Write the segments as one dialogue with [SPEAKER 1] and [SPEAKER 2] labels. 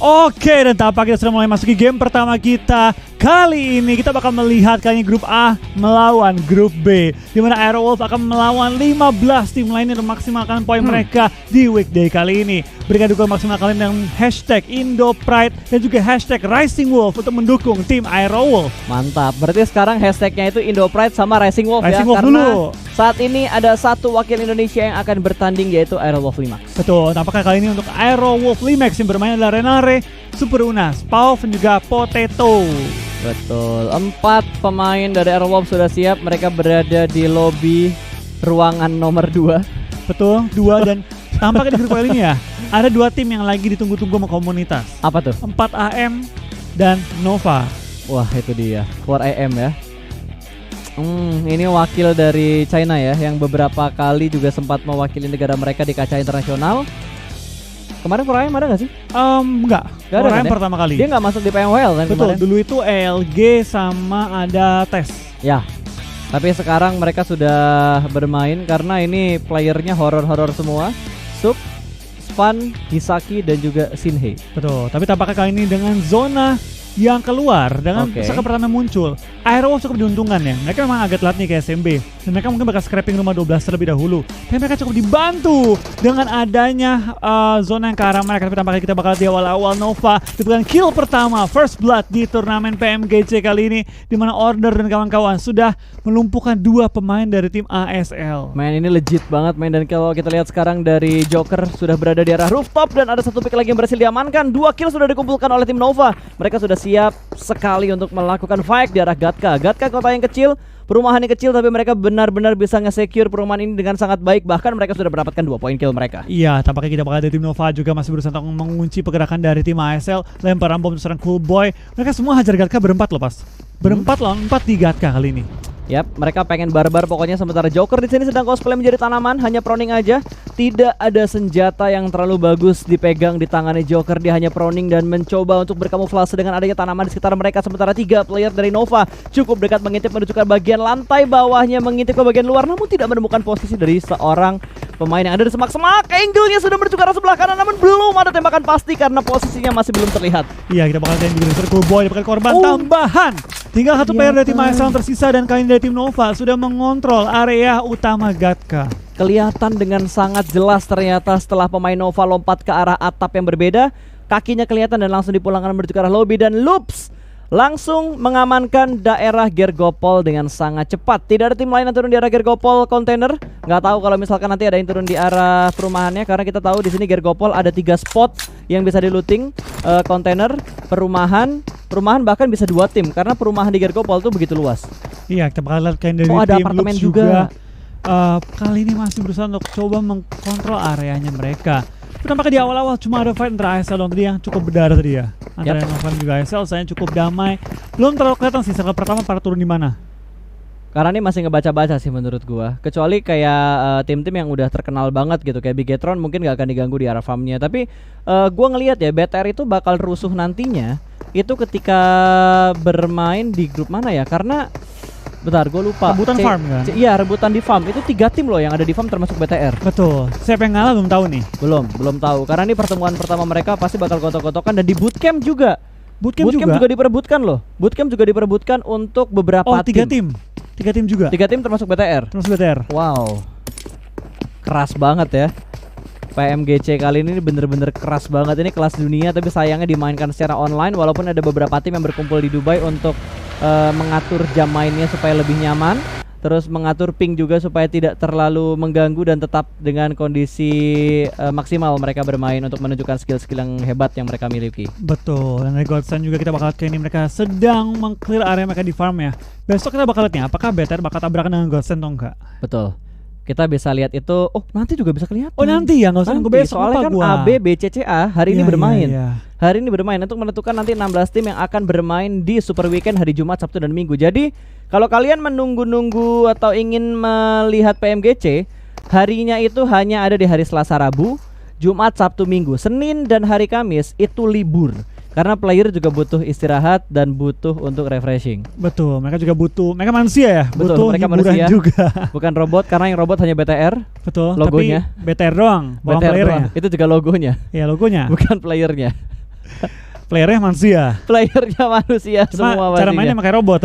[SPEAKER 1] Oke, dan tampaknya kita sudah mulai masuki game pertama kita. Kali ini kita bakal melihat kali ini grup A melawan grup B, di mana Aerowolf akan melawan 15 tim lainnya untuk memaksimalkan poin mereka di weekday kali ini. Berikan dukungan maksimal kalian dengan hashtag IndoPride dan juga hashtag Rising Wolf untuk mendukung tim Aerowolf.
[SPEAKER 2] Mantap, berarti sekarang hashtagnya itu IndoPride sama Rising Wolf
[SPEAKER 1] Rising
[SPEAKER 2] ya,
[SPEAKER 1] Wolf
[SPEAKER 2] karena
[SPEAKER 1] dulu.
[SPEAKER 2] saat ini ada satu wakil Indonesia yang akan bertanding yaitu Aerowolf Limax.
[SPEAKER 1] Betul, tampaknya kali ini untuk Aerowolf Limax yang bermain adalah Renare, Super Unas, Pauf dan juga Potato.
[SPEAKER 2] Betul, 4 pemain dari Aerowolf sudah siap, mereka berada di lobi ruangan nomor 2.
[SPEAKER 1] Betul, 2 dan tampaknya di grup kali ini ya, ada 2 tim yang lagi ditunggu-tunggu sama komunitas.
[SPEAKER 2] Apa tuh?
[SPEAKER 1] 4 AM dan Nova.
[SPEAKER 2] Wah itu dia, 4 AM ya. Ini wakil dari China ya, yang beberapa kali juga sempat mewakili negara mereka di kaca internasional. Kemarin 4 AM ada gak sih?
[SPEAKER 1] Enggak,
[SPEAKER 2] Gak ada kan ya?
[SPEAKER 1] pertama kali.
[SPEAKER 2] Dia gak masuk di PMWL kan.
[SPEAKER 1] Betul,
[SPEAKER 2] kemarin?
[SPEAKER 1] dulu itu ELG sama ada tes.
[SPEAKER 2] Ya, tapi sekarang mereka sudah bermain karena ini playernya horor-horor semua. Sub, Span, Hisaki dan juga Shinhei.
[SPEAKER 1] Betul, tapi tampaknya kali ini dengan zona yang keluar dengan pesaka pertama muncul, Aerowolf cukup diuntungkan ya. Mereka memang agak telat nih ke SMB dan mereka mungkin bakal scrapping rumah 12 terlebih dahulu. Tapi mereka cukup dibantu dengan adanya zona yang ke arah mereka. Tapi tampaknya kita bakal di awal-awal Nova diberikan kill pertama, first blood di turnamen PMGC kali ini, di mana Order dan kawan-kawan sudah melumpuhkan 2 pemain dari tim ASL.
[SPEAKER 2] Main ini legit banget main, dan kalau kita lihat sekarang dari Joker sudah berada di arah rooftop dan ada 1 pick lagi yang berhasil diamankan. 2 kill sudah dikumpulkan oleh tim Nova. Mereka sudah siap sekali untuk melakukan fight di arah Gatka. Gatka kota yang kecil, perumahan yang kecil, tapi mereka benar-benar bisa nge-secure perumahan ini dengan sangat baik. Bahkan mereka sudah mendapatkan 2 poin kill mereka.
[SPEAKER 1] Iya, tampaknya kita bakal dari tim Nova juga masih berusaha untuk mengunci pergerakan dari tim ASL. Lemparan bom serang Cool Boy. Mereka semua hajar Gatka berempat loh pas. Berempat lawan 4 di Gatka kali ini.
[SPEAKER 2] Yap, mereka pengen barbar pokoknya, sementara Joker di sini sedang cosplay menjadi tanaman, hanya proning aja. Tidak ada senjata yang terlalu bagus dipegang di tangannya Joker, dia hanya proning dan mencoba untuk berkamuflase dengan adanya tanaman di sekitar mereka. Sementara 3 player dari Nova cukup dekat mengintip menuju ke bagian lantai bawahnya, mengintip ke bagian luar, namun tidak menemukan posisi dari seorang pemain yang ada di semak-semak. Angle-nya sudah menuju ke arah sebelah kanan, namun belum ada tembakan pasti karena posisinya masih belum terlihat.
[SPEAKER 1] Iya, kita bakal lihat juga Cool Boy dapatkan korban tambahan. Tinggal 1 player dari tim ASL yang tersisa, dan kali ini dari tim Nova sudah mengontrol area utama Gatka.
[SPEAKER 2] Kelihatan dengan sangat jelas ternyata setelah pemain Nova lompat ke arah atap yang berbeda, kakinya kelihatan dan langsung dipulangkan menuju ke arah lobby, dan Loops langsung mengamankan daerah Gergopol dengan sangat cepat. Tidak ada tim lain yang turun di arah Gergopol kontainer. Nggak tahu kalau misalkan nanti ada yang turun di arah perumahannya, karena kita tahu di sini Gergopol ada 3 spot yang bisa di-looting, kontainer, perumahan, bahkan bisa 2 tim karena perumahan di Gergopol tuh begitu luas.
[SPEAKER 1] Iya, kita bakal lihat dari
[SPEAKER 2] ada
[SPEAKER 1] tim
[SPEAKER 2] apartemen
[SPEAKER 1] Loops
[SPEAKER 2] juga.
[SPEAKER 1] Kali ini masih berusaha untuk coba mengkontrol areanya mereka. Tampaknya di awal-awal cuma ada fight antara ASL tadi yang cukup berdarah tadi ya. Antara Nova dan juga ASL saya cukup damai. Belum terlalu kelihatan sih circle pertama para turun di mana.
[SPEAKER 2] Karena ini masih ngebaca-baca sih menurut gua. Kecuali kayak tim-tim yang udah terkenal banget gitu, kayak Bigetron mungkin gak akan diganggu di arah farmnya. Tapi gua ngelihat ya BTR itu bakal rusuh nantinya itu ketika bermain di grup mana ya. Karena bentar, gue lupa.
[SPEAKER 1] Rebutan farm kan?
[SPEAKER 2] Iya, rebutan di farm. Itu 3 tim loh yang ada di farm termasuk BTR.
[SPEAKER 1] Betul. Siapa yang ngalah belum tahu nih.
[SPEAKER 2] Belum tahu. Karena ini pertemuan pertama mereka pasti bakal gotok-gotokan, dan di bootcamp juga.
[SPEAKER 1] Bootcamp
[SPEAKER 2] juga diperebutkan loh. Bootcamp juga diperebutkan untuk beberapa
[SPEAKER 1] tim. 3 tim. 3 tim juga.
[SPEAKER 2] 3 tim termasuk BTR.
[SPEAKER 1] Termasuk BTR.
[SPEAKER 2] Wow. Keras banget ya. PMGC kali ini bener-bener keras banget. Ini kelas dunia, tapi sayangnya dimainkan secara online. Walaupun ada beberapa tim yang berkumpul di Dubai untuk mengatur jam mainnya supaya lebih nyaman, terus mengatur ping juga supaya tidak terlalu mengganggu dan tetap dengan kondisi maksimal mereka bermain untuk menunjukkan skill-skill yang hebat yang mereka miliki.
[SPEAKER 1] Betul. Dan dari Godsend juga kita bakal lihat ini mereka sedang meng-clear area mereka di farm ya. Besok kita bakal lihat nih apakah BTR bakal tabrakan dengan Godsend atau enggak.
[SPEAKER 2] Betul. Kita bisa lihat itu. Oh, nanti juga bisa kelihatan.
[SPEAKER 1] Oh, nanti ya, nggak usah nunggu besok.
[SPEAKER 2] Soalnya kan AB, BCCA hari ini bermain. Hari ini bermain untuk menentukan nanti 16 tim yang akan bermain di Super Weekend hari Jumat, Sabtu, dan Minggu. Jadi kalau kalian menunggu-nunggu atau ingin melihat PMGC, harinya itu hanya ada di hari Selasa, Rabu, Jumat, Sabtu, Minggu. Senin dan hari Kamis itu libur. Karena player juga butuh istirahat dan butuh untuk refreshing.
[SPEAKER 1] Betul, mereka juga butuh, mereka manusia ya,
[SPEAKER 2] betul,
[SPEAKER 1] butuh
[SPEAKER 2] mereka
[SPEAKER 1] hiburan
[SPEAKER 2] manusia
[SPEAKER 1] juga.
[SPEAKER 2] Bukan robot, karena yang robot hanya BTR.
[SPEAKER 1] Betul,
[SPEAKER 2] logonya.
[SPEAKER 1] Tapi BTR doang, bukan
[SPEAKER 2] BTR
[SPEAKER 1] playernya.
[SPEAKER 2] doang. Itu juga logonya.
[SPEAKER 1] Iya, logonya.
[SPEAKER 2] Bukan playernya.
[SPEAKER 1] Playernya manusia.
[SPEAKER 2] Playernya manusia
[SPEAKER 1] Cuma
[SPEAKER 2] semua
[SPEAKER 1] cara
[SPEAKER 2] pastinya.
[SPEAKER 1] mainnya pakai robot.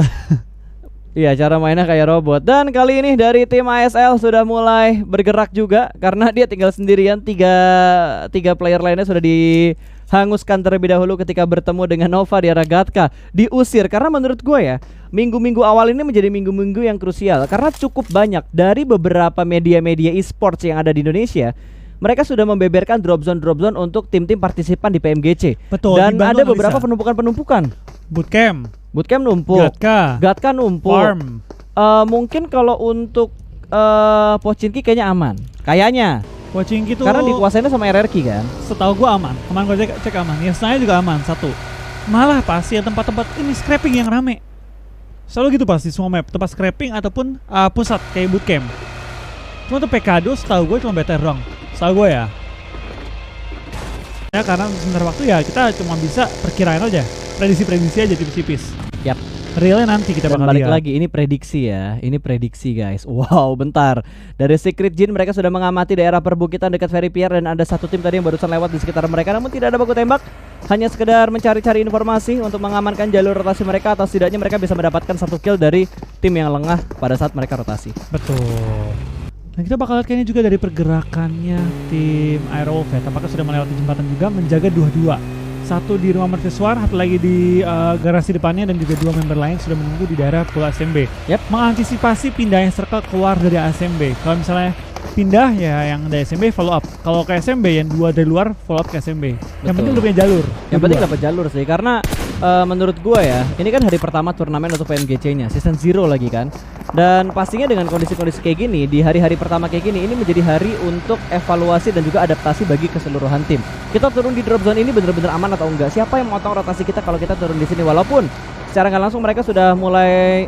[SPEAKER 2] Iya, cara mainnya kayak robot. Dan kali ini dari tim ASL sudah mulai bergerak juga karena dia tinggal sendirian. Tiga player lainnya sudah dihanguskan terlebih dahulu ketika bertemu dengan Nova di arah Gatka. Diusir karena menurut gue ya, minggu-minggu awal ini menjadi minggu-minggu yang krusial karena cukup banyak dari beberapa media-media e-sports yang ada di Indonesia. Mereka sudah membeberkan drop zone untuk tim-tim partisipan di PMGC.
[SPEAKER 1] Betul.
[SPEAKER 2] Dan ada beberapa penumpukan. Bootcamp numpuk. Gatka numpuk.
[SPEAKER 1] Farm.
[SPEAKER 2] Mungkin kalau untuk Pochinki kayaknya aman. Kayaknya.
[SPEAKER 1] Pochinki tuh
[SPEAKER 2] Karena dikuasainnya sama RRQ kan.
[SPEAKER 1] setahu gua aman. Kemarin gua cek aman. Ya, saya juga aman satu. Malah pasti ya tempat-tempat ini scrapping yang rame. Selalu gitu pasti semua map, tempat scrapping ataupun pusat kayak bootcamp. Cuma tuh PKDO setahu gue cuma BTR doang. Setahu gue ya. Ya karena sebentar waktu ya kita cuma bisa perkiraan aja. Prediksi aja tipis-tipis.
[SPEAKER 2] Yap.
[SPEAKER 1] Realnya nanti kita
[SPEAKER 2] Dan
[SPEAKER 1] bakal
[SPEAKER 2] balik
[SPEAKER 1] lihat.
[SPEAKER 2] lagi, ini prediksi ya. Ini prediksi guys. Wow, bentar. Dari Secret Jin mereka sudah mengamati daerah perbukitan dekat Ferry Pier dan ada satu tim tadi yang barusan lewat di sekitar mereka, namun tidak ada baku tembak. Hanya sekedar mencari-cari informasi untuk mengamankan jalur rotasi mereka, atau setidaknya mereka bisa mendapatkan satu kill dari tim yang lengah pada saat mereka rotasi.
[SPEAKER 1] Betul. Dan kita bakal lihat kayaknya juga dari pergerakannya tim Aerowolf ya. Tampaknya sudah melewati jembatan juga menjaga dua-dua. Satu di rumah mercusuar, satu lagi di garasi depannya, dan juga dua member lain sudah menunggu di daerah Pulau ASMB.
[SPEAKER 2] Yap.
[SPEAKER 1] Mengantisipasi pindahnya circle keluar dari ASMB. Kalau misalnya pindah ya yang dari ASMB follow up. Kalau ke ASMB yang dua dari luar follow up ke ASMB. Yang penting udah punya jalur.
[SPEAKER 2] Yang penting dapat jalur sih, karena menurut gue ya, ini kan hari pertama turnamen untuk PMGC-nya, season 0 lagi kan. Dan pastinya dengan kondisi-kondisi kayak gini, di hari-hari pertama kayak gini, ini menjadi hari untuk evaluasi dan juga adaptasi bagi keseluruhan tim. Kita turun di drop zone ini bener-bener aman atau enggak? Siapa yang motong rotasi kita kalau kita turun di sini? Walaupun secara nggak langsung mereka sudah mulai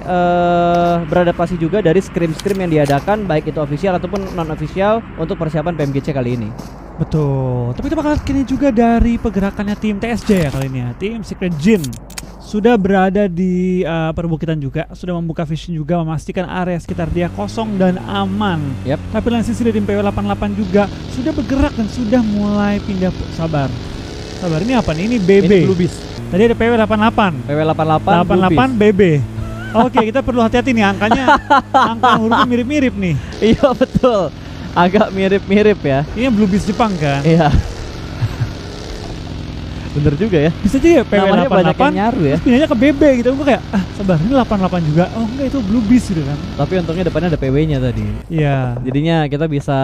[SPEAKER 2] beradaptasi juga dari scrim-scrim yang diadakan, baik itu official ataupun non-official untuk persiapan PMGC kali ini.
[SPEAKER 1] Betul. Tapi kita bakal lihat kini juga dari pergerakannya tim TSJ ya kali ini ya. Tim Secret Jin sudah berada di perbukitan juga, sudah membuka vision juga, memastikan area sekitar dia kosong dan aman.
[SPEAKER 2] Yap.
[SPEAKER 1] Tapi lain sisi dari tim PW88 juga sudah bergerak dan sudah mulai pindah. Sabar, ini apa nih? Ini BB.
[SPEAKER 2] Ini Bluebees.
[SPEAKER 1] Tadi ada PW88.
[SPEAKER 2] PW88
[SPEAKER 1] 88 BB. Oke, kita perlu hati-hati nih angkanya. Angka hurufnya mirip-mirip nih.
[SPEAKER 2] Iya betul. Agak mirip-mirip ya.
[SPEAKER 1] Ini Bluebees Jepang kan?
[SPEAKER 2] Iya. Bener juga ya.
[SPEAKER 1] Bisa jadi ya
[SPEAKER 2] Namanya banyak
[SPEAKER 1] PW88
[SPEAKER 2] yang nyaru ya.
[SPEAKER 1] terus pindahnya ke BB gitu. Gue kayak sabar, ini 88 juga. Oh enggak, itu Bluebees gitu kan.
[SPEAKER 2] Tapi untungnya depannya ada PW-nya tadi.
[SPEAKER 1] Iya.
[SPEAKER 2] Jadinya kita bisa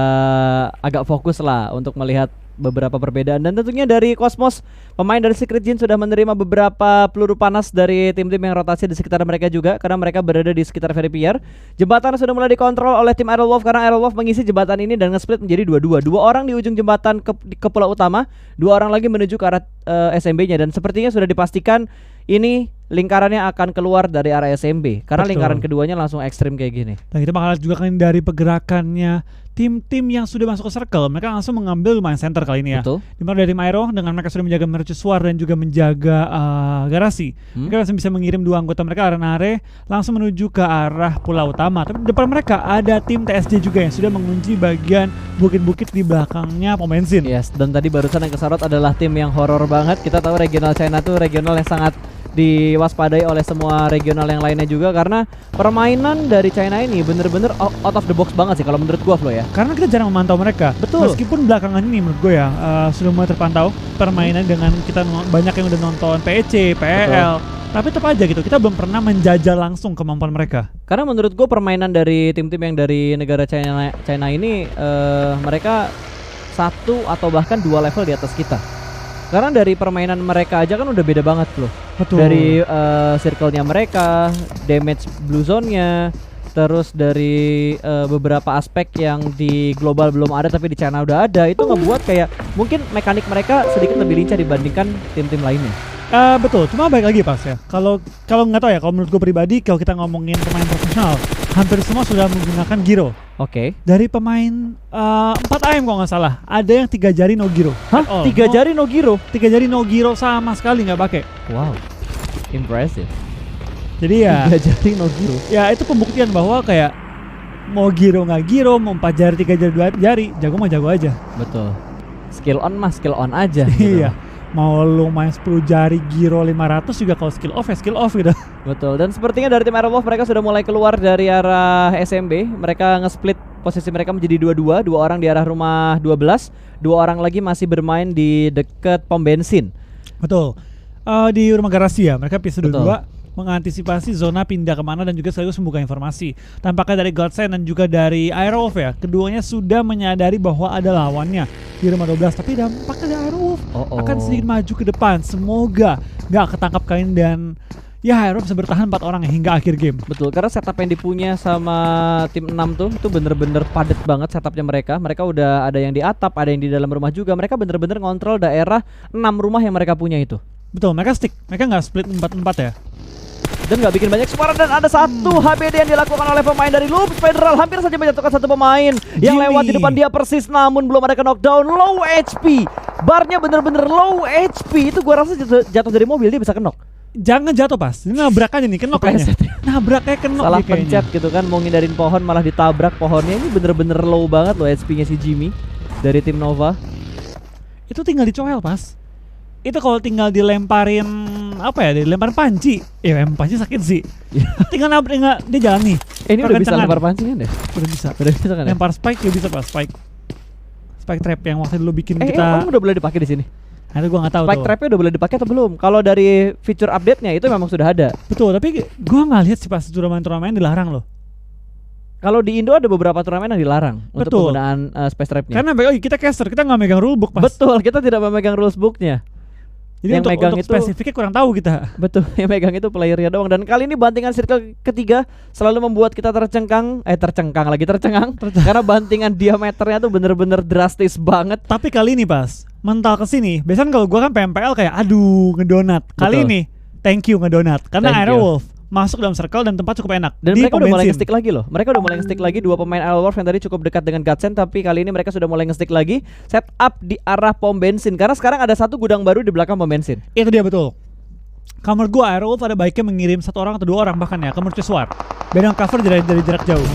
[SPEAKER 2] agak fokus lah untuk melihat beberapa perbedaan. Dan tentunya dari Cosmos, pemain dari Secret Jin sudah menerima beberapa peluru panas dari tim-tim yang rotasi di sekitar mereka juga, karena mereka berada di sekitar Ferry Pier. Jembatan sudah mulai dikontrol oleh tim Aerowolf karena Aerowolf mengisi jembatan ini dan nge-split menjadi dua orang di ujung jembatan ke pulau utama, dua orang lagi menuju ke arah SMB-nya, dan sepertinya sudah dipastikan ini lingkarannya akan keluar dari area SMB karena
[SPEAKER 1] Betul.
[SPEAKER 2] lingkaran keduanya langsung ekstrim kayak gini.
[SPEAKER 1] Dan kita bakal lihat juga kan dari pergerakannya tim-tim yang sudah masuk ke circle, mereka langsung mengambil lumayan center kali ini ya.
[SPEAKER 2] Betul.
[SPEAKER 1] Dimana dari tim Aero dengan mereka sudah menjaga mercusuar dan juga menjaga garasi. Mereka langsung bisa mengirim dua anggota mereka Arenare langsung menuju ke arah pulau utama. Tapi di depan mereka ada tim TSJ juga yang sudah mengunci bagian bukit-bukit di belakangnya pom bensin.
[SPEAKER 2] Yes, dan tadi barusan yang kesorot adalah tim yang horor banget. Kita tahu regional China tuh regional yang sangat diwaspadai oleh semua regional yang lainnya juga, karena permainan dari China ini bener-bener out of the box banget sih kalau menurut gua, Flo ya.
[SPEAKER 1] Karena kita jarang memantau mereka.
[SPEAKER 2] Betul.
[SPEAKER 1] Meskipun belakangan ini menurut gue ya sudah mulai terpantau permainan dengan kita banyak yang udah nonton PEC, PEL. Tapi tetap aja gitu, kita belum pernah menjajal langsung kemampuan mereka.
[SPEAKER 2] Karena menurut gue permainan dari tim-tim yang dari negara China ini mereka satu atau bahkan dua level di atas kita. Karena dari permainan mereka aja kan udah beda banget loh.
[SPEAKER 1] Betul.
[SPEAKER 2] Dari circle-nya mereka, damage blue zone-nya, terus dari beberapa aspek yang di global belum ada tapi di China udah ada, itu ngebuat kayak mungkin mekanik mereka sedikit lebih lincah dibandingkan tim-tim lainnya.
[SPEAKER 1] Betul, cuma balik lagi pas ya. Kalau nggak tahu ya, kalau menurut gue pribadi, kalau kita ngomongin pemain profesional, hampir semua sudah menggunakan gyro.
[SPEAKER 2] Oke.
[SPEAKER 1] Dari pemain 4 AM kalau nggak salah, ada yang 3 jari no gyro.
[SPEAKER 2] Hah? 3 jari no gyro?
[SPEAKER 1] 3 jari no gyro sama sekali nggak pakai.
[SPEAKER 2] Wow, impressive.
[SPEAKER 1] Jadi ya
[SPEAKER 2] 3 jari no gyro.
[SPEAKER 1] Ya itu pembuktian bahwa kayak mau gyro nggak gyro, mau 4 jari 3 jari 2 jari, jago mah jago aja.
[SPEAKER 2] Betul. Skill on mah skill on aja gitu.
[SPEAKER 1] Iya. Mau lu main 10 jari Giro 500 juga kalau skill off ya skill off gitu.
[SPEAKER 2] Betul, dan sepertinya dari tim Aerowolf mereka sudah mulai keluar dari arah SMB. Mereka nge-split posisi mereka menjadi 2-2, 2 orang di arah rumah 12, 2 orang lagi masih bermain di dekat pom bensin.
[SPEAKER 1] Betul. Di rumah garasi ya, mereka pisah
[SPEAKER 2] Betul.
[SPEAKER 1] dua mengantisipasi zona pindah kemana dan juga sekaligus membuka informasi. Tampaknya dari Godsend dan juga dari Aerowolf ya, keduanya sudah menyadari bahwa ada lawannya di rumah 12, tapi dampaknya dari Aerowolf akan sedikit maju ke depan. Semoga nggak ketangkap kalian dan ya Aerowolf bisa bertahan 4 orang hingga akhir game.
[SPEAKER 2] Betul, karena setup yang dipunya sama tim 6 tuh itu bener-bener padat banget setupnya mereka. Mereka udah ada yang di atap, ada yang di dalam rumah juga. Mereka bener-bener ngontrol daerah 6 rumah yang mereka punya itu.
[SPEAKER 1] Betul, mereka stick, mereka nggak split 4-4 ya.
[SPEAKER 2] Dan nggak bikin banyak suara, dan ada satu HBD yang dilakukan oleh pemain dari Loops Federal, hampir saja menjatuhkan satu pemain yang lewat di depan dia persis, namun belum ada ke knockdown. Low HP, barnya bener-bener low HP. Itu gua rasa jatuh dari mobil dia bisa kenok.
[SPEAKER 1] Jangan jatuh pas, ini nabrak aja nih, kenok kayaknya. Nabraknya kenok
[SPEAKER 2] Salah
[SPEAKER 1] nih kayaknya.
[SPEAKER 2] pencet gitu kan, mau ngindarin pohon malah ditabrak pohonnya. Ini bener-bener low banget loh HP-nya si Jimmy dari tim Nova.
[SPEAKER 1] Itu tinggal dicoel pas. Itu kalau tinggal dilemparin apa ya, dilemparin panci. Ya emang panci sakit sih. Tinggal nabrak, dia jalan nih.
[SPEAKER 2] Ini udah bisa lempar pancingan deh.
[SPEAKER 1] Udah bisa.
[SPEAKER 2] Udah bisa kan ya?
[SPEAKER 1] Lempar spike ya bisa pas, spike trap yang waktu dulu bikin kita.
[SPEAKER 2] Emang udah boleh dipakai di sini?
[SPEAKER 1] Itu gua nggak tahu
[SPEAKER 2] Spike
[SPEAKER 1] tuh.
[SPEAKER 2] trapnya udah boleh dipakai atau belum? Kalau dari feature update-nya itu memang sudah ada.
[SPEAKER 1] Betul, tapi gua nggak lihat sih pas turnamen dilarang loh.
[SPEAKER 2] Kalau di Indo ada beberapa turnamen yang dilarang untuk
[SPEAKER 1] Betul.
[SPEAKER 2] penggunaan space trapnya.
[SPEAKER 1] Karena kita caster, kita nggak megang rulebook pas.
[SPEAKER 2] Betul, kita tidak memegang rules book-nya.
[SPEAKER 1] Jadi
[SPEAKER 2] yang megang
[SPEAKER 1] untuk
[SPEAKER 2] itu
[SPEAKER 1] spesifiknya kurang tahu kita.
[SPEAKER 2] Betul, yang megang itu playernya doang. Dan kali ini bantingan circle ketiga selalu membuat kita tercengang. Karena bantingan diameternya tuh bener-bener drastis banget.
[SPEAKER 1] Tapi kali ini pas mental kesini, biasanya kalau gua kan PMPL kayak aduh ngedonat. Kali
[SPEAKER 2] Betul.
[SPEAKER 1] ini thank you ngedonat karena
[SPEAKER 2] Thank you.
[SPEAKER 1] Aerowolf masuk dalam circle dan tempat cukup enak.
[SPEAKER 2] Dan
[SPEAKER 1] di
[SPEAKER 2] mereka udah mulai
[SPEAKER 1] pembensin.
[SPEAKER 2] nge-stick lagi loh. Mereka udah mulai nge-stick lagi. Dua pemain Aerowolf yang tadi cukup dekat dengan Godsend, tapi kali ini mereka sudah mulai nge-stick lagi. Set up di arah pom bensin. Karena sekarang ada satu gudang baru di belakang pom bensin.
[SPEAKER 1] Itu dia betul. Kamar gua Aerowolf ada baiknya mengirim 1 orang atau 2 orang bahkan ya ke mercusuar. Biar yang cover dari jarak jauh.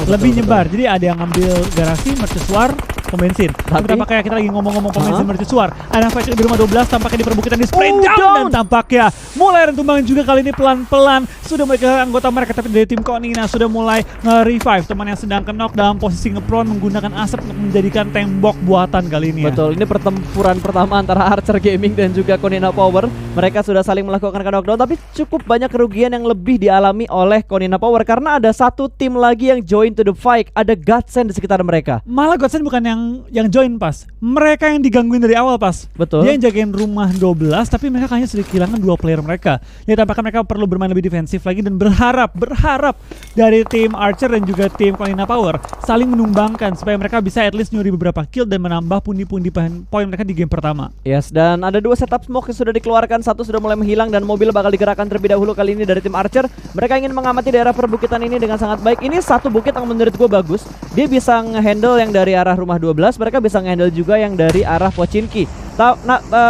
[SPEAKER 1] Lebih
[SPEAKER 2] betul,
[SPEAKER 1] nyebar. Jadi ada yang ngambil garasi, mercusuar, pom bensin. Tapi tampaknya kita lagi ngomong-ngomong pom bensin mercusuar. Ada fight di rumah 12 tampaknya di perbukitan di spray down. Dan tampaknya mulai rentumbang juga kali ini pelan-pelan. Sudah mereka anggota mereka tapi dari tim Konina sudah mulai nge-revive teman yang sedang knock dalam posisi nge-prone menggunakan asap untuk menjadikan tembok buatan kali ini ya.
[SPEAKER 2] Betul, ini pertempuran pertama antara Archer Gaming dan juga Konina Power. Mereka sudah saling melakukan knockdown, tapi cukup banyak kerugian yang lebih dialami oleh Konina Power karena ada satu tim lagi yang join to the fight. Ada Godsend di sekitar mereka.
[SPEAKER 1] Malah Godsend bukan yang join pas. Mereka yang digangguin dari awal pas.
[SPEAKER 2] Betul.
[SPEAKER 1] Dia yang jagain rumah 12 tapi mereka kayaknya sudah kehilangan 2 player mereka. Ya tampaknya mereka perlu bermain lebih defensif lagi dan berharap dari tim Archer dan juga tim Konina Power saling menumbangkan supaya mereka bisa at least nyuri beberapa kill dan menambah pundi-pundi poin mereka di game pertama.
[SPEAKER 2] Yes, dan ada 2 setup smoke yang sudah dikeluarkan. Satu sudah mulai menghilang dan mobil bakal digerakkan terlebih dahulu kali ini dari tim Archer. Mereka ingin mengamati daerah perbukitan ini dengan sangat baik. Ini satu bukit yang menurut gue bagus. Dia bisa ngehandle yang dari arah rumah 12. Mereka bisa ngehandle juga yang dari arah Pochinki.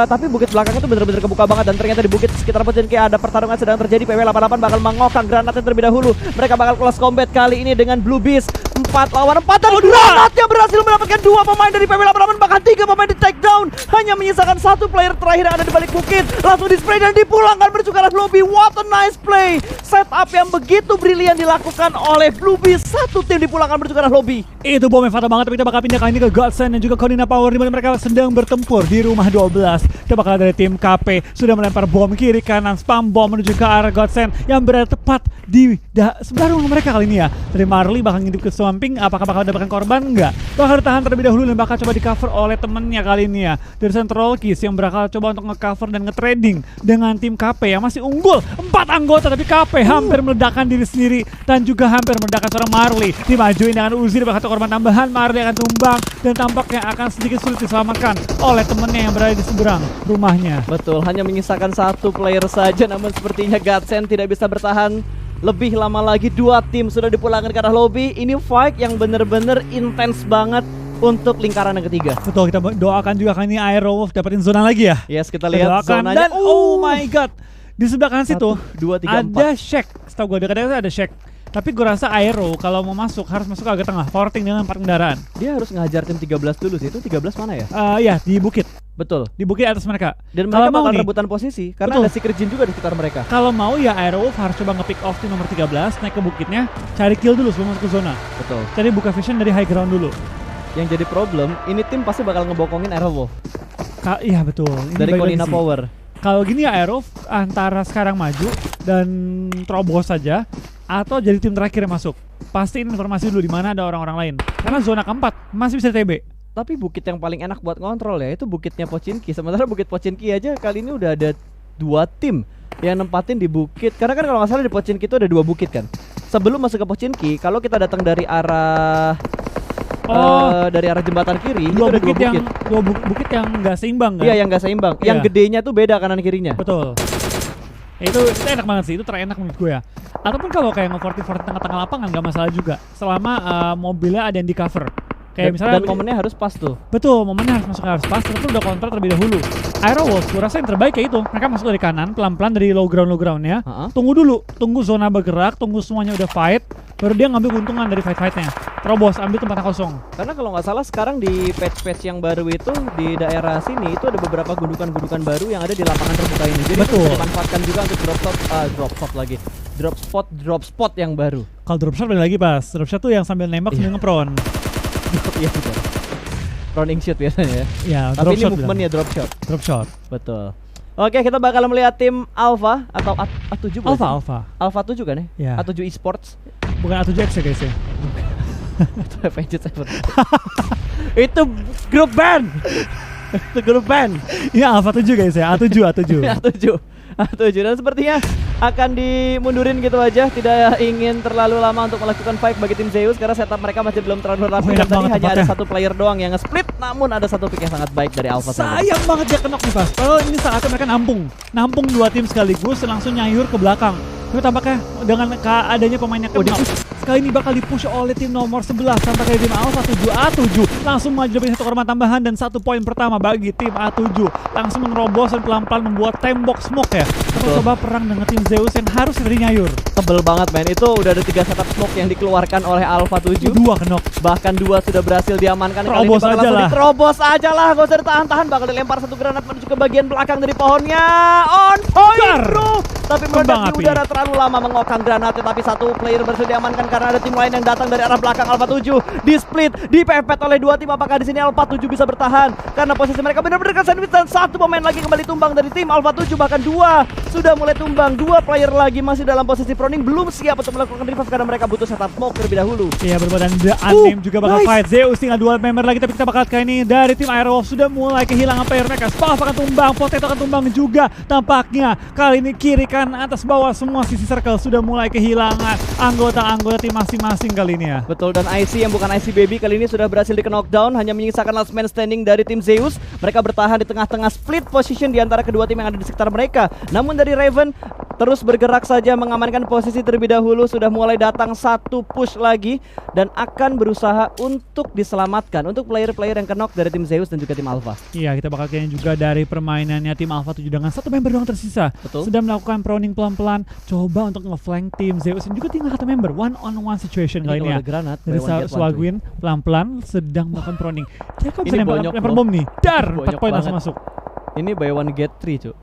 [SPEAKER 2] Tapi bukit belakangnya tuh bener-bener kebuka banget. Dan ternyata di bukit sekitar Pochinki ada pertarungan sedang terjadi. PW88 bakal mengokang granatnya terlebih dahulu. Mereka bakal close combat kali ini dengan Blue Beast. 4 lawan 4 dan granatnya berhasil mendapatkan 2 pemain dari PW88, bahkan 3 pemain di take down. Hanya menyisakan 1 player terakhir yang ada di balik bukit. Langsung di spray dan dipulangkan menuju ke arah lobby. What a nice play. Setup yang begitu brilian dilakukan oleh Blue Beast. 1 tim dipulangkan menuju ke arah lobby.
[SPEAKER 1] Itu bomnya fatal banget, tapi kita bakal pindah kali ini ke Godsend dan juga Konina Power di mana mereka sedang bertempur di rumah 12. Kita bakal dari tim KP sudah melempar bom kiri kanan, spam bom menuju ke arah Godsend yang berada tepat di sebelah rumah mereka kali ini ya. Dari Marley bakal ngintip ke samping, apakah bakal mendapatkan korban? Enggak. Bakal ditahan terlebih dahulu dan bakal coba di cover oleh temennya kali ini ya. Dari Central Keys yang bakal coba untuk nge-cover dan nge-trading dengan tim KP yang masih unggul 4 anggota, tapi KP hampir meledakkan diri sendiri dan juga hampir meledakkan seorang Marley. Dimajuin dengan Uzi bakal korban tambahan, Marley akan tumbang dan tampaknya akan sedikit sulit diselamatkan oleh temennya yang berada di seberang rumahnya.
[SPEAKER 2] Betul, hanya menyisakan 1 player saja, namun sepertinya Godsend tidak bisa bertahan lebih lama lagi. 2 tim sudah dipulangkan ke arah lobby. Ini fight yang bener-bener intens banget untuk lingkaran yang ketiga.
[SPEAKER 1] Betul, kita doakan juga kan ini Aerowolf dapetin zona lagi ya.
[SPEAKER 2] Yes, kita lihat zonanya.
[SPEAKER 1] Dan oh my god, di sebelah kanan situ
[SPEAKER 2] 1, 2, 3,
[SPEAKER 1] ada Shack. Setahu gue dekat-dekat ada Shack. Tapi gue rasa Aero kalau mau masuk harus masuk agak tengah, porting dengan 4 kendaraan.
[SPEAKER 2] Dia harus ngehajar tim 13 dulu sih. Itu 13 mana ya?
[SPEAKER 1] Iya, di bukit.
[SPEAKER 2] Betul.
[SPEAKER 1] Di bukit atas mereka.
[SPEAKER 2] Dan mereka
[SPEAKER 1] mau
[SPEAKER 2] bakal
[SPEAKER 1] nih,
[SPEAKER 2] rebutan posisi karena
[SPEAKER 1] betul,
[SPEAKER 2] ada Secret Jin juga di sekitar mereka.
[SPEAKER 1] kalau mau ya Aerowolf harus coba nge-pick off tim nomor 13, naik ke bukitnya, cari kill dulu sebelum masuk ke zona.
[SPEAKER 2] Betul.
[SPEAKER 1] Cari buka vision dari high ground dulu.
[SPEAKER 2] Yang jadi problem, ini tim pasti bakal ngebokongin Aerowolf
[SPEAKER 1] Iya betul. Ini
[SPEAKER 2] dari
[SPEAKER 1] balik lagi
[SPEAKER 2] Konina
[SPEAKER 1] sih.
[SPEAKER 2] Power.
[SPEAKER 1] Kalau gini ya Aerowolf antara sekarang maju dan terobos saja atau jadi tim terakhir yang masuk. Pastiin informasi dulu di mana ada orang-orang lain. Karena zona keempat masih bisa TB.
[SPEAKER 2] Tapi bukit yang paling enak buat ngontrol ya itu bukitnya Pochinki. Sementara bukit Pochinki aja kali ini udah ada 2 tim yang nempatin di bukit. Karena kan kalau nggak salah di Pochinki itu ada 2 bukit kan. Sebelum masuk ke Pochinki, kalau kita datang dari arah dari arah jembatan kiri, itu ada 2 bukit.
[SPEAKER 1] Bukit yang nggak seimbang kan?
[SPEAKER 2] Iya, yang nggak seimbang.
[SPEAKER 1] Iya.
[SPEAKER 2] Yang gedenya tuh beda kanan kirinya.
[SPEAKER 1] Betul. Itu enak banget sih, itu terenak menurut gue ya. Ataupun kalau kayak nge-40 tengah-tengah lapangan nggak masalah juga, selama mobilnya ada yang di cover. Kayak misalnya
[SPEAKER 2] Dan momennya harus pas tuh.
[SPEAKER 1] betul, momennya harus pas, tapi udah kontrol terlebih dahulu. Aerowolf, gue rasa yang terbaik kayak itu. Mereka masuk dari kanan, pelan-pelan dari low groundnya. Tunggu dulu, tunggu zona bergerak, tunggu semuanya udah fight, baru dia ngambil keuntungan dari fight-fightnya. Terobos, ambil tempatnya kosong.
[SPEAKER 2] Karena kalau nggak salah sekarang di patch-patch yang baru itu di daerah sini itu ada beberapa gundukan-gundukan baru yang ada di lapangan terbuka ini. Jadi itu
[SPEAKER 1] Betul.
[SPEAKER 2] bisa dimanfaatkan juga untuk drop spot yang baru.
[SPEAKER 1] Kalau drop shot balik lagi pas, drop shot tuh yang sambil nembak sambil ngepron.
[SPEAKER 2] Iya betul. Running shoot biasanya ya.
[SPEAKER 1] Ya,
[SPEAKER 2] Tapi
[SPEAKER 1] drop
[SPEAKER 2] ini
[SPEAKER 1] shot
[SPEAKER 2] movementnya drop shot.
[SPEAKER 1] Drop shot.
[SPEAKER 2] Betul. Oke, kita bakal melihat tim Alpha atau A7 bukan sih?
[SPEAKER 1] Alpha.
[SPEAKER 2] Alpha 7 kan ya?
[SPEAKER 1] Ya.
[SPEAKER 2] A7 Esports.
[SPEAKER 1] Bukan A7X ya guys ya.
[SPEAKER 2] Itu Avenged Seven. Itu grup band. Itu grup band.
[SPEAKER 1] Iya Alpha 7 guys ya, A7.
[SPEAKER 2] A7 dan sepertinya akan dimundurin gitu aja. Tidak ingin terlalu lama untuk melakukan fight bagi tim Zeus karena setup mereka masih belum terlalu rapi. Dan tadi hanya ada 1 player doang yang nge-split, namun ada 1 pick yang sangat baik dari Alpha Seven.
[SPEAKER 1] Sayang banget dia kenok nih pas. Kalau ini saatnya mereka nampung 2 tim sekaligus langsung nyayur ke belakang. Tapi tampaknya dengan adanya pemainnya kenok, kali ini bakal dipush oleh tim nomor 11 sampai ke tim Alpha 7 A7 langsung maju dengan 1 korban tambahan dan 1 poin pertama bagi tim A7. Langsung menerobos dan pelan-pelan membuat tembok smoke ya. Kita coba perang dengan tim Zeus yang harus dari nyayur.
[SPEAKER 2] Tebel banget men, itu udah ada 3 setup smoke yang dikeluarkan oleh Alpha 7.
[SPEAKER 1] 2 kenok.
[SPEAKER 2] Bahkan 2 sudah berhasil diamankan.
[SPEAKER 1] Terobos
[SPEAKER 2] Kali ini bakal
[SPEAKER 1] aja
[SPEAKER 2] langsung
[SPEAKER 1] lah.
[SPEAKER 2] diterobos aja lah, gak usah ditahan-tahan. Bakal dilempar 1 granat menuju ke bagian belakang dari pohonnya. On point bro. Tapi meledak di udara terlalu lama mengokang granatnya. Tapi 1 player berhasil diamankan karena ada tim lain yang datang dari arah belakang Alpha 7. Di split, dipepet oleh 2 tim. Apakah di sini Alpha 7 bisa bertahan? Karena posisi mereka benar-benar sandwich dan 1 pemain lagi kembali tumbang dari tim Alpha 7. Bahkan 2 sudah mulai tumbang. 2 player lagi masih dalam posisi proning, belum siap untuk melakukan revive karena mereka butuh setup smoke terlebih dahulu.
[SPEAKER 1] Iya berbeda, dan The Unnamed juga bakal fight. Zeus tinggal 2 member lagi, tapi kita bakal kali ini dari tim Aerowolf sudah mulai kehilangan player mereka. Spaff akan tumbang, Potato akan tumbang juga tampaknya. Kali ini kiri kanan atas bawah semua sisi circle sudah mulai kehilangan anggota-anggota tim masing-masing kali ini ya.
[SPEAKER 2] Betul, dan IC yang bukan IC Baby kali ini sudah berhasil di knockdown, hanya menyisakan last man standing dari tim Zeus. Mereka bertahan di tengah-tengah split position di antara kedua tim yang ada di sekitar mereka. Namun dari Raven terus bergerak saja mengamankan posisi terlebih dahulu. Sudah mulai datang 1 push lagi dan akan berusaha untuk diselamatkan untuk player-player yang knock dari tim Zeus dan juga tim Alpha.
[SPEAKER 1] Iya, kita bakal kayaknya juga dari permainannya tim Alpha 7 dengan 1 member doang tersisa.
[SPEAKER 2] Betul.
[SPEAKER 1] Sudah melakukan proning pelan-pelan, coba untuk nge-flank tim Zeus dan juga tinggal 1 member, one on one situation kali ini ya.
[SPEAKER 2] Granat,
[SPEAKER 1] Dari Swagwin pelan-pelan sedang melakukan proning. Dia kok bisa
[SPEAKER 2] Ini bonyok
[SPEAKER 1] lempar
[SPEAKER 2] loh.
[SPEAKER 1] bom nih. Dar,
[SPEAKER 2] Bonyok
[SPEAKER 1] 4 poin langsung
[SPEAKER 2] banget.
[SPEAKER 1] masuk.
[SPEAKER 2] Ini buy one get 3 cuy.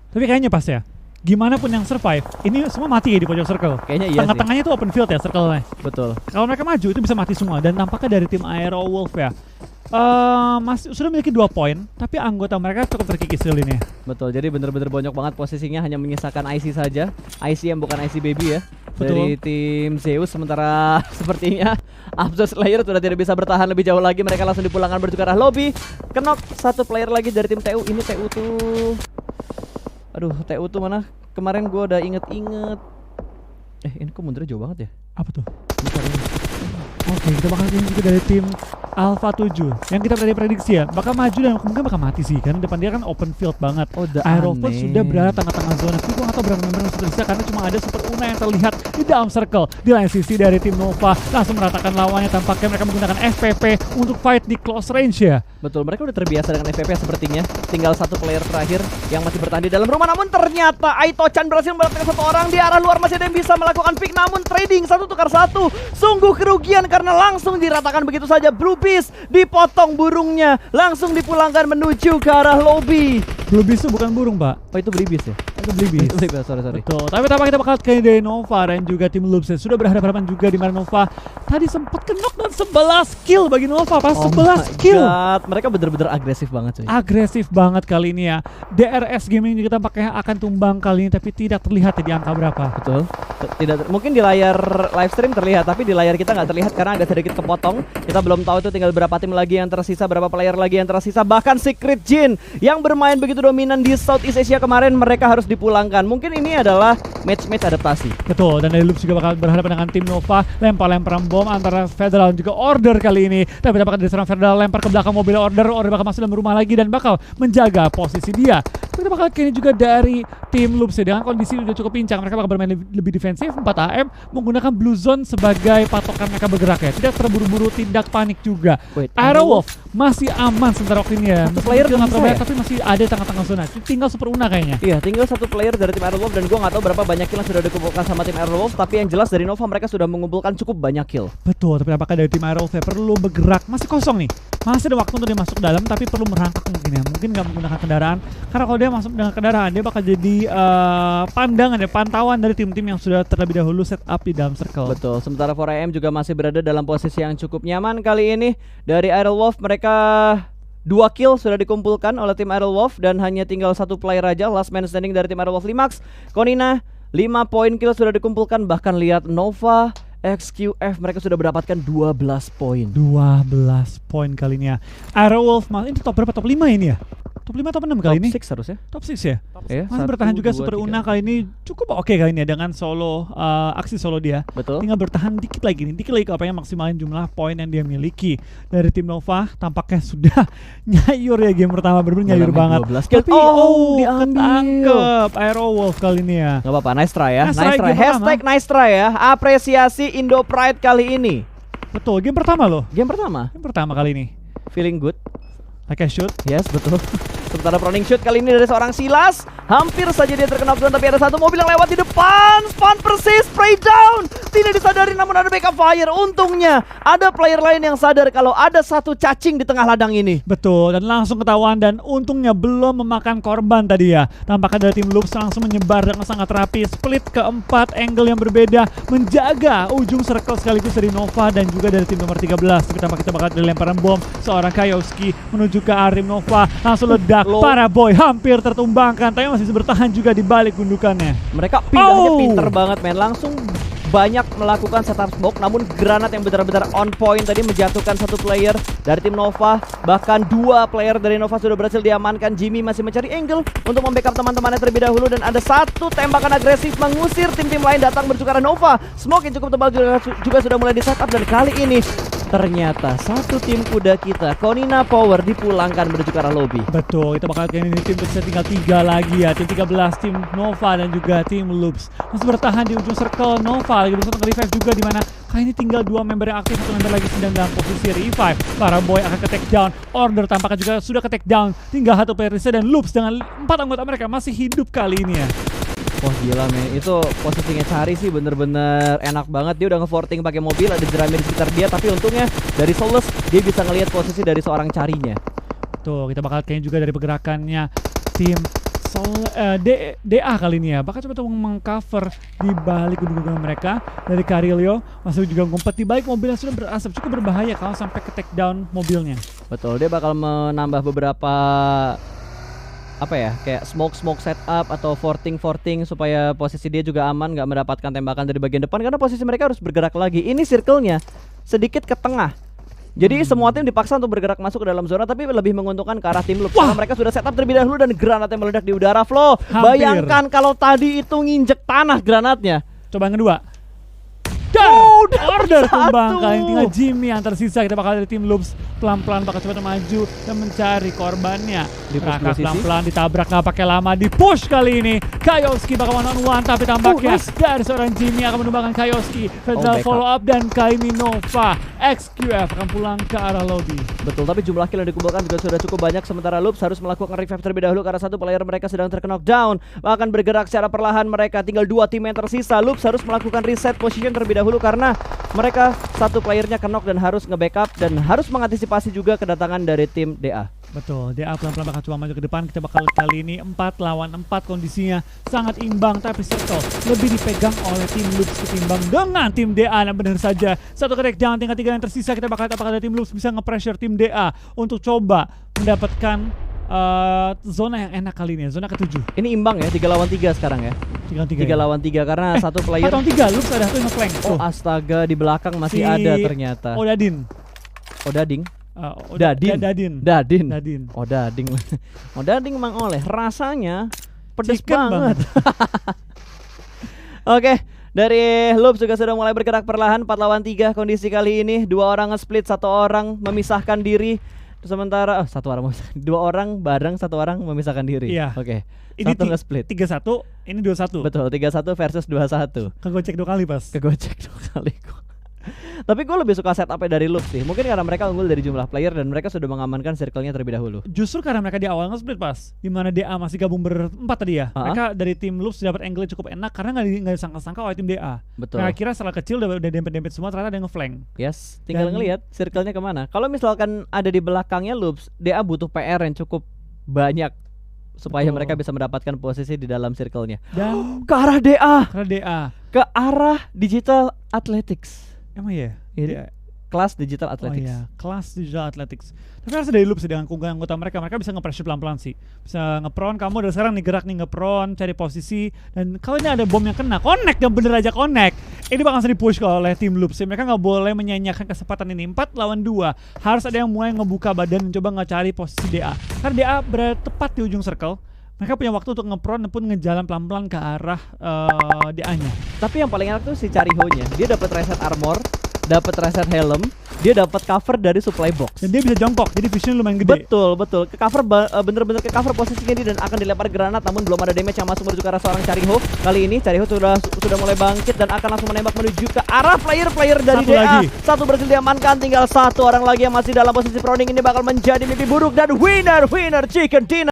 [SPEAKER 1] Tapi kayaknya pas ya. Gimana pun yang survive, ini semua mati ya di pojok circle.
[SPEAKER 2] Kayaknya iya sih.
[SPEAKER 1] Tengah-tengahnya itu open field ya circle-nya.
[SPEAKER 2] Betul.
[SPEAKER 1] Kalau mereka maju itu bisa mati semua, dan tampaknya dari tim Aerowolf ya masih sudah memiliki 2 poin, tapi anggota mereka cukup terkikis kali ini.
[SPEAKER 2] Betul, jadi bener-bener bonyok banget posisinya, hanya menyisakan IC saja. IC yang bukan IC Baby ya.
[SPEAKER 1] Betul.
[SPEAKER 2] Dari tim Zeus, sementara sepertinya Absolute Slayer sudah tidak bisa bertahan lebih jauh lagi. Mereka langsung dipulangkan menuju ke arah lobby. Kenok 1 player lagi dari tim TU. Ini TU tuh, aduh, TU tuh mana? Kemarin gue udah inget-inget. Ini kok mundurnya jauh banget ya?
[SPEAKER 1] Apa tuh?
[SPEAKER 2] Bentar ini.
[SPEAKER 1] Oke, kita bakal lihat juga dari tim Alpha 7 yang kita tadi prediksi ya bakal maju dan mungkin bakal mati sih karena depan dia kan open field banget. Aerofoot sudah berada tengah-tengah zona, tapi gue gak tau berapa member yang sudah bisa karena cuma ada Super Una yang terlihat di dalam circle. Di lain sisi dari tim Nova langsung meratakan lawannya, tampaknya mereka menggunakan FPP untuk fight di close range ya.
[SPEAKER 2] Betul, mereka udah terbiasa dengan FPP sepertinya. Tinggal satu player terakhir yang masih bertahan di dalam rumah, namun ternyata Aito-chan berhasil mendapatkan satu orang. Di arah luar masih ada yang bisa melakukan pick, namun trading satu tukar satu. Sungguh kerugian karena langsung diratakan begitu saja. Blue Beast dipotong burungnya, langsung dipulangkan menuju ke arah lobby.
[SPEAKER 1] Blue Beast itu bukan burung, Pak.
[SPEAKER 2] Oh, itu Blue Beast ya?
[SPEAKER 1] Itu Blue Beast.
[SPEAKER 2] Sorry.
[SPEAKER 1] Betul. Tapi kita bakal kayak dari Nova dan juga tim Loops sudah berhadapan juga di mana Nova tadi sempat kenok dan 11 kill bagi Nova, pas 11 kill.
[SPEAKER 2] Mereka bener-bener agresif banget, coy.
[SPEAKER 1] Agresif banget kali ini ya. DRS Gaming juga tampaknya akan tumbang kali ini, tapi tidak terlihat ya di angka berapa.
[SPEAKER 2] Betul. Mungkin di layar live stream terlihat, tapi di layar kita nggak terlihat karena agak sedikit kepotong. Kita belum tahu itu tinggal berapa tim lagi yang tersisa, berapa player lagi yang tersisa. Bahkan Secret Jin yang bermain begitu dominan di Southeast Asia kemarin, mereka harus dipulangkan. Mungkin ini adalah match-match adaptasi.
[SPEAKER 1] Betul, dan dari Loops juga bakal berhadapan dengan tim Nova. Lempar-lemparan bom antara Federal dan juga Order kali ini. Tapi dapat dari seorang Federal lempar ke belakang mobil Order bakal masuk dalam rumah lagi dan bakal menjaga posisi dia. Kita bakal kini juga dari tim Loops ya, dengan kondisi udah cukup pincang. Mereka bakal bermain lebih defensif, 4 AM, menggunakan Blue Zone sebagai patokan mereka bergerak ya. Tidak terburu-buru, tidak panik juga. Aerowolf masih aman sementara waktu ini ya.
[SPEAKER 2] Satu player
[SPEAKER 1] nggak terbanyak,
[SPEAKER 2] ya?
[SPEAKER 1] tapi masih ada di tengah-tengah zona. Tinggal Super Una kayaknya.
[SPEAKER 2] Iya, tinggal satu player dari tim Aerowolf dan gue nggak tahu berapa banyak kill yang sudah dikumpulkan sama tim Aerowolf. Tapi yang jelas dari Nova mereka sudah mengumpulkan cukup banyak kill.
[SPEAKER 1] Betul, tapi apakah dari tim Aerowolf ya perlu bergerak? Masih kosong nih. Masih ada waktu untuk dia masuk ke dalam, tapi perlu merangkak mungkin ya. Mungkin nggak menggunakan kendaraan. Karena kalau dia masuk dengan kendaraan, dia bakal jadi pandangan ya, pantauan dari tim-tim yang sudah terlebih dahulu set up di dalam circle.
[SPEAKER 2] Betul, sementara 4AM juga masih berada dalam posisi yang cukup nyaman kali ini. Dari Aerowolf mereka 2 kill sudah dikumpulkan oleh tim Aerowolf dan hanya tinggal satu player aja last man standing dari tim Aerowolf. Limax, Konina 5 poin kill sudah dikumpulkan. Bahkan lihat Nova, XQF mereka sudah mendapatkan 12 poin.
[SPEAKER 1] 12 poin kali ini ya. Aerowolf ini top berapa? Top 5 ini ya? Top 5 top 6 kali ini?
[SPEAKER 2] Top 6 harusnya.
[SPEAKER 1] Top 6 ya?
[SPEAKER 2] Iya,
[SPEAKER 1] masih bertahan juga Super Una kali ini cukup oke kali ini ya dengan solo aksi solo dia.
[SPEAKER 2] Betul.
[SPEAKER 1] Tinggal bertahan dikit lagi nih, apanya maksimalin jumlah poin yang dia miliki. Dari tim Nova tampaknya sudah nyayur ya game pertama, bener-bener nyayur banget. Tapi ketangkep Aerowolf kali ini ya.
[SPEAKER 2] Gak apa-apa, nice try ya.
[SPEAKER 1] Nice
[SPEAKER 2] Nice try. Hashtag nice try ya. Apresiasi Indo Pride kali ini.
[SPEAKER 1] Betul, game pertama loh.
[SPEAKER 2] Game pertama.
[SPEAKER 1] Game pertama kali ini.
[SPEAKER 2] Feeling good.
[SPEAKER 1] Like I shoot.
[SPEAKER 2] Yes, betul. Sementara proning shoot kali ini dari seorang Silas. Hampir saja dia terkena drone, tapi ada satu mobil yang lewat di depan. Spawn persis, spray down. Tidak disadari namun ada backup fire. Untungnya ada player lain yang sadar kalau ada satu cacing di tengah ladang ini.
[SPEAKER 1] Betul, dan langsung ketahuan dan untungnya belum memakan korban tadi ya. Tampaknya dari tim Loops langsung menyebar dengan sangat rapi. Split ke 4 angle yang berbeda. Menjaga ujung circle sekaligus dari Nova dan juga dari tim nomor 13. Tapi tampak kita bakal ada lemparan bom. Seorang Kayowski menuju ke Arim Nova. Langsung ledak. Para boy hampir tertumbangkan, tapi masih bertahan juga di balik gundukannya.
[SPEAKER 2] Mereka pindahnya pinter banget men, langsung banyak melakukan setup smoke, namun granat yang benar-benar on point tadi menjatuhkan satu player dari tim Nova. Bahkan 2 player dari Nova sudah berhasil diamankan. Jimmy masih mencari angle untuk membackup teman-temannya terlebih dahulu, dan ada satu tembakan agresif mengusir tim-tim lain datang menuju ke arah Nova. Smoke yang cukup tebal juga sudah mulai di setup, dan kali ini ternyata satu tim kuda kita, Konina Power, dipulangkan menuju ke arah lobby.
[SPEAKER 1] Betul, kita bakal kali ini tim tersisa tinggal 3 lagi ya. Tim 13, tim Nova dan juga tim Loops masih bertahan di ujung circle. Nova lagi berusaha nge-revive juga, di mana kali ini tinggal 2 member yang aktif, 1 member lagi sedang dalam posisi revive. Para boy akan ke take down. Order tampaknya juga sudah ke take down. Tinggal 1 player sisa dan Loops dengan 4 anggota mereka masih hidup kali ini ya.
[SPEAKER 2] Wah gila men, itu posisinya Cari sih bener-bener enak banget. Dia udah nge-forting pakai mobil, ada jerami di sekitar dia, tapi untungnya dari Solus dia bisa ngelihat posisi dari seorang Carinya.
[SPEAKER 1] Tuh, kita bakal kayaknya juga dari pergerakannya tim DA kali ini ya. Bakal coba mengcover di balik gunung-gunung mereka. Dari Carilio masih juga ngumpet di balik mobil yang sudah berasap, cukup berbahaya kalau sampai ke take down mobilnya.
[SPEAKER 2] Betul, dia bakal menambah beberapa kayak smoke setup atau forting supaya posisi dia juga aman, nggak mendapatkan tembakan dari bagian depan, karena posisi mereka harus bergerak lagi. Ini circle-nya sedikit ke tengah, jadi semua tim dipaksa untuk bergerak masuk ke dalam zona, tapi lebih menguntungkan ke arah tim Loops karena mereka sudah setup terlebih dahulu dan granatnya meledak di udara. Flo, bayangkan kalau tadi itu nginjek tanah granatnya.
[SPEAKER 1] Coba yang kedua. Order kembangkan, tinggal Jimmy yang tersisa. Kita bakal dari tim Loops pelan-pelan bakal coba maju dan mencari korbannya. Raka pelan-pelan ditabrak nggak pakai lama, di push kali ini. Kaioski bakal one on one, tapi tampaknya dari seorang Jimmy akan menumbangkan Kaioski. Follow up dan Kaimi Nova. XQF akan pulang ke arah lobby.
[SPEAKER 2] Betul, tapi jumlah kill yang dikumpulkan juga sudah cukup banyak. Sementara Loops harus melakukan revive terlebih dahulu karena satu player mereka sedang terkena knockdown. Akan bergerak secara perlahan mereka. Tinggal 2 tim yang tersisa. Loops harus melakukan reset position terlebih dahulu karena mereka satu playernya knock dan harus nge-backup dan harus mengantisipasi juga kedatangan dari tim DA.
[SPEAKER 1] Betul, DA pelan-pelan bakal coba maju ke depan. Kita bakal kali ini 4 lawan 4, kondisinya sangat imbang, tapi circle lebih dipegang oleh tim Loops ketimbang dengan tim DA. Dan benar saja, satu crackdown, tinggal 3 yang tersisa. Kita bakal apakah dari tim Loops bisa nge-pressure tim DA untuk coba mendapatkan zona yang enak kali ini, zona ke-7.
[SPEAKER 2] Ini imbang ya, 3 lawan 3 sekarang ya.
[SPEAKER 1] 3
[SPEAKER 2] lawan 3 karena satu player
[SPEAKER 1] 4 lawan 3, Loops ada satu yang nge-flank.
[SPEAKER 2] Oh astaga, di belakang masih ada ternyata.
[SPEAKER 1] Odadin.
[SPEAKER 2] Dading.
[SPEAKER 1] Dadin.
[SPEAKER 2] Dading Mang Oleh. Rasanya pedes banget. Oke, dari Loops juga sudah mulai bergerak perlahan. 4 lawan 3 kondisi kali ini. 2 orang nge-split, 1 orang memisahkan diri. Sementara 1 orang 2 orang bareng, 1 orang memisahkan diri.
[SPEAKER 1] Iya.
[SPEAKER 2] Oke.
[SPEAKER 1] Ini
[SPEAKER 2] satu nge-split.
[SPEAKER 1] 3-1, ini 2-1.
[SPEAKER 2] Betul, 3-1 versus 2-1.
[SPEAKER 1] Kegocek 2 kali pas.
[SPEAKER 2] Kegocek 2 kali kok. Tapi gue lebih suka setupnya dari Loops sih. Mungkin karena mereka unggul dari jumlah player dan mereka sudah mengamankan circle-nya terlebih dahulu.
[SPEAKER 1] Justru karena mereka di awal nge-split pas, dimana DA masih gabung berempat tadi ya. Mereka dari tim Loops dapat angle cukup enak karena nggak disangka-sangka oleh tim DA.
[SPEAKER 2] Betul.
[SPEAKER 1] Mereka kira setelah kecil udah dempet-dempet semua, ternyata ada yang nge-flank.
[SPEAKER 2] Yes, tinggal ngelihat circle-nya kemana. Kalau misalkan ada di belakangnya Loops, DA butuh PR yang cukup banyak supaya mereka bisa mendapatkan posisi di dalam circle-nya. Dan ke arah DA. Ke arah Digital Athletics.
[SPEAKER 1] Emang ya?
[SPEAKER 2] Kelas Digital Athletics.
[SPEAKER 1] Oh iya, kelas Digital Athletics. Tapi harus dari Loops dengan keunggulan anggota mereka bisa nge-pressure pelan-pelan sih. Bisa nge-prone, kamu udah sekarang nih gerak nih nge-prone, cari posisi. Dan kalau ini ada bom yang kena, connect dan bener aja connect. Ini bakal di-push oleh tim Loops. Mereka nggak boleh menyanyiakan kesempatan ini. 4 lawan 2. Harus ada yang mulai ngebuka badan dan coba nge-cari posisi DA. Karena DA berada tepat di ujung circle. Mereka punya waktu untuk nge-prone pun ngejalan pelan-pelan ke arah DA-nya.
[SPEAKER 2] Tapi yang paling enak tuh si Chariho-nya. Dia dapat reset armor, dapat reset helm, dia dapat cover dari supply box.
[SPEAKER 1] Dan dia bisa jongkok, jadi vision lumayan gede.
[SPEAKER 2] Betul. Ke cover bener-bener ke cover posisinya dia dan akan dilempar granat, namun belum ada damage yang masuk menuju ke arah seorang Chariho. Kali ini Chariho sudah mulai bangkit dan akan langsung menembak menuju ke arah player dari DA. Satu berhasil diamankan, tinggal 1 orang lagi yang masih dalam posisi proning. Ini bakal menjadi mimpi buruk dan winner chicken dinner.